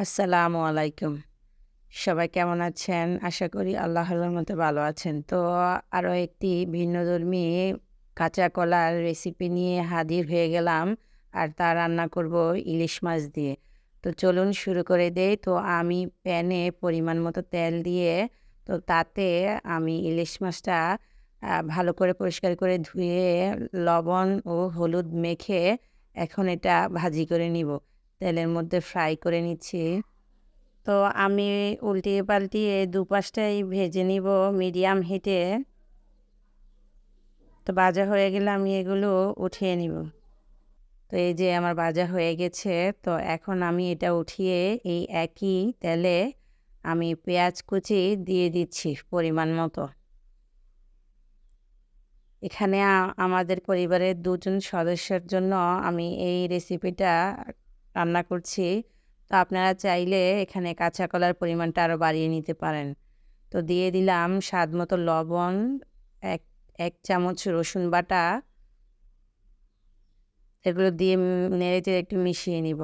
আসসালামু আলাইকুম। সবাই কেমন আছেন? আশা করি আল্লাহর রহমতে ভালো আছেন। তো আরও একটি ভিন্নধর্মী কাঁচা কলার রেসিপি নিয়ে হাজির হয়ে গেলাম। আর তা রান্না করব ইলিশ মাছ দিয়ে। তো চলুন শুরু করে দেই। তো আমি প্যানে পরিমাণ মতো তেল দিয়ে তো তাতে আমি ইলিশ মাছটা ভালো করে পরিষ্কার করে ধুয়ে লবণ ও হলুদ মেখে এখন এটা ভাজি করে নিব। তেলের মধ্যে ফ্রাই করে নিচ্ছি। তো আমি উল্টিয়ে পাল্টিয়ে দুপাশটাই ভেজে নিব মিডিয়াম হিটে। তো ভাজা হয়ে গেলে আমি এগুলো উঠিয়ে নিব। তো এই যে আমার ভাজা হয়ে গেছে। তো এখন আমি এটা উঠিয়ে এই একই তেলে আমি পেঁয়াজ কুচি দিয়ে দিচ্ছি পরিমাণ মতো। এখানে আমাদের পরিবারের ২ জন সদস্যের জন্য আমি এই রেসিপিটা রান্না করছি। তো আপনারা চাইলে এখানে কাঁচা কলার পরিমাণটা আরও বাড়িয়ে নিতে পারেন। তো দিয়ে দিলাম স্বাদমতো লবণ, ১ ১ চামচ রসুন বাটা। এগুলো দিয়ে নেড়েচেড়ে একটু মিশিয়ে নিব।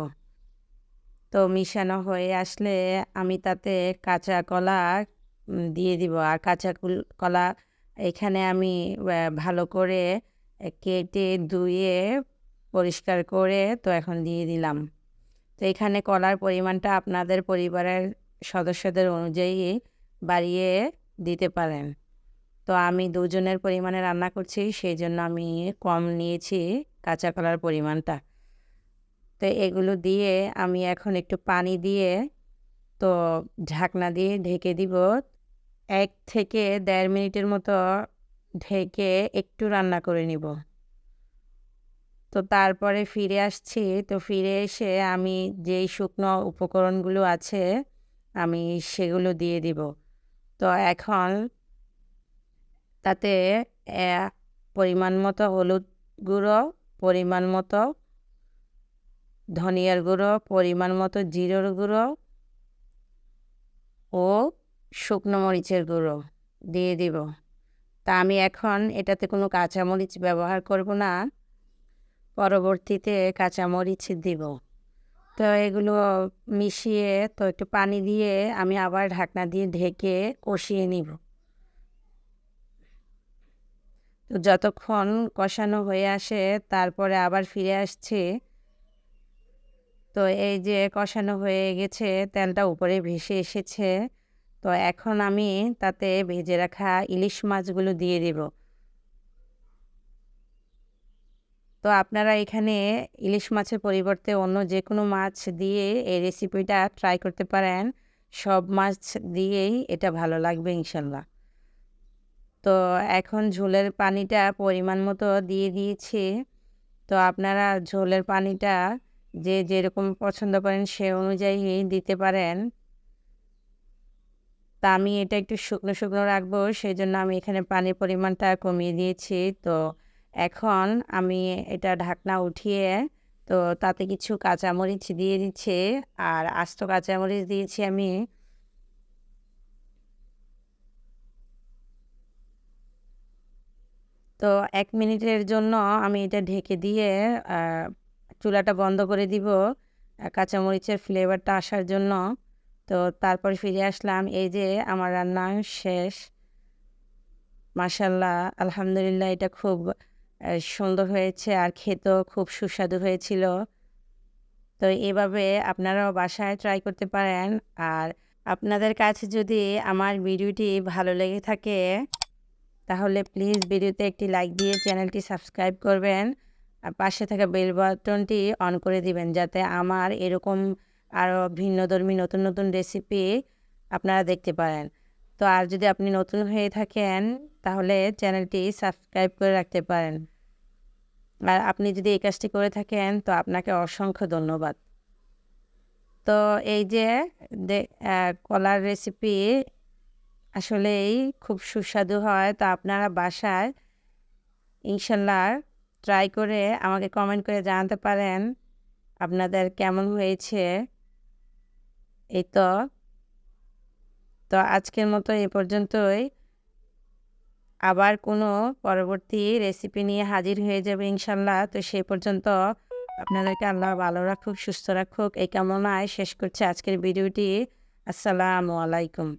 তো মিশানো হয়ে আসলে আমি তাতে কাঁচা কলা দিয়ে দিব। আর কাঁচা কলা এখানে আমি ভালো করে কেটে ধুয়ে পরিষ্কার করে তো এখন দিয়ে দিলাম। তো এখানে কলার পরিমাণটা আপনাদের পরিবারের সদস্যদের অনুযায়ী বাড়িয়ে দিতে পারেন। তো আমি ২ জনের পরিমাণে রান্না করছি, সেইজন্য আমি কম নিয়েছি কাঁচা কলার পরিমাণটা। তো এগুলো দিয়ে আমি এখন একটু পানি দিয়ে তো ঢাকনা দিয়ে ঢেকে দিব। ১ থেকে ১.৫ মিনিটের মতো ঢেকে একটু রান্না করে নিব। তো তারপরে ফিরে আসছি। তো ফিরে এসে আমি যেই শুকনো উপকরণগুলো আছে আমি সেগুলো দিয়ে দিব। তো এখন তাতে অ্যা পরিমাণ মতো হলুদ গুঁড়ো, পরিমাণ মতো ধনিয়ার গুঁড়ো, পরিমাণ মতো জিরার গুঁড়ো ও শুকনো মরিচের গুঁড়ো দিয়ে দিব। তা আমি এখন এটাতে কোনো কাঁচামরিচ ব্যবহার করব না। পরবর্তীতে কাঁচামরিচ দিব। তো এগুলো মিশিয়ে তো একটু পানি দিয়ে আমি আবার ঢাকনা দিয়ে ঢেকে কষিয়ে নিব। তো যতক্ষণ কষানো হয়ে আসে তারপরে আবার ফিরে আসছি। তো এই যে কষানো হয়ে গেছে, তেলটা উপরে ভেসে এসেছে। তো এখন আমি তাতে ভেজে রাখা ইলিশ মাছগুলো দিয়ে দিব। তো আপনারা এখানে ইলিশ মাছের পরিবর্তে অন্য যেকোনো মাছ দিয়ে এই রেসিপিটা ট্রাই করতে পারেন। সব মাছ দিয়েই এটা ভালো লাগবে ইনশাল্লাহ। তো এখন ঝোলের পানিটা পরিমাণ মতো দিয়ে দিয়েছি। তো আপনারা ঝোলের পানিটা যে যেরকম পছন্দ করেন সে অনুযায়ী দিতে পারেন। তা আমি এটা একটু শুকনো, শুকনো রাখবো সেজন্য আমি এখানে পানির পরিমাণটা কমিয়ে দিয়েছি। তো এখন আমি এটা ঢাকনা উঠিয়ে তো তাতে কিছু কাঁচামরিচ দিয়ে দিচ্ছি। আর আস্ত কাঁচামরিচ দিয়েছি আমি। তো ১ মিনিটের জন্য আমি এটা ঢেকে দিয়ে আ চুলাটা বন্ধ করে দিব কাঁচামরিচের ফ্লেভারটা আসার জন্য। তো তারপরে ফিরে আসলাম। এই যে আমার রান্না শেষ। মাশাআল্লাহ, আলহামদুলিল্লাহ এটা খুব সুন্দর হয়েছে আর খেতেও খুব সুস্বাদু হয়েছিল। তো এভাবে আপনারাও বাসায় ট্রাই করতে পারেন। আর আপনাদের কাছে যদি আমার ভিডিওটি ভালো লেগে থাকে তাহলে প্লিজ ভিডিওতে একটি লাইক দিয়ে চ্যানেলটি সাবস্ক্রাইব করবেন। আর পাশে থাকা বেল বাটনটি অন করে দিবেন যাতে আমার এরকম আরও ভিন্নধর্মী নতুন, নতুন রেসিপি আপনারা দেখতে পারেন। তো আর যদি আপনি নতুন হয়ে থাকেন তাহলে চ্যানেলটি সাবস্ক্রাইব করে রাখতে পারেন। আর আপনি যদি এই কাজটি করে থাকেন তো আপনাকে অসংখ্য ধন্যবাদ। তো এই যে দে কলার রেসিপি আসলেই খুব সুস্বাদু হয়। তো আপনারা বাসায় ইনশাল্লাহ ট্রাই করে আমাকে কমেন্ট করে জানাতে পারেন আপনাদের কেমন হয়েছে। এই তো আজকের মতো এ পর্যন্তই। আবার কোনো পরবর্তী রেসিপি নিয়ে হাজির হয়ে যাবে ইনশাল্লাহ। তো সে পর্যন্ত আপনাদেরকে আল্লাহ ভালো রাখুক, সুস্থ রাখুক এই কামনায় শেষ করছি আজকের ভিডিওটি। আসসালামু আলাইকুম।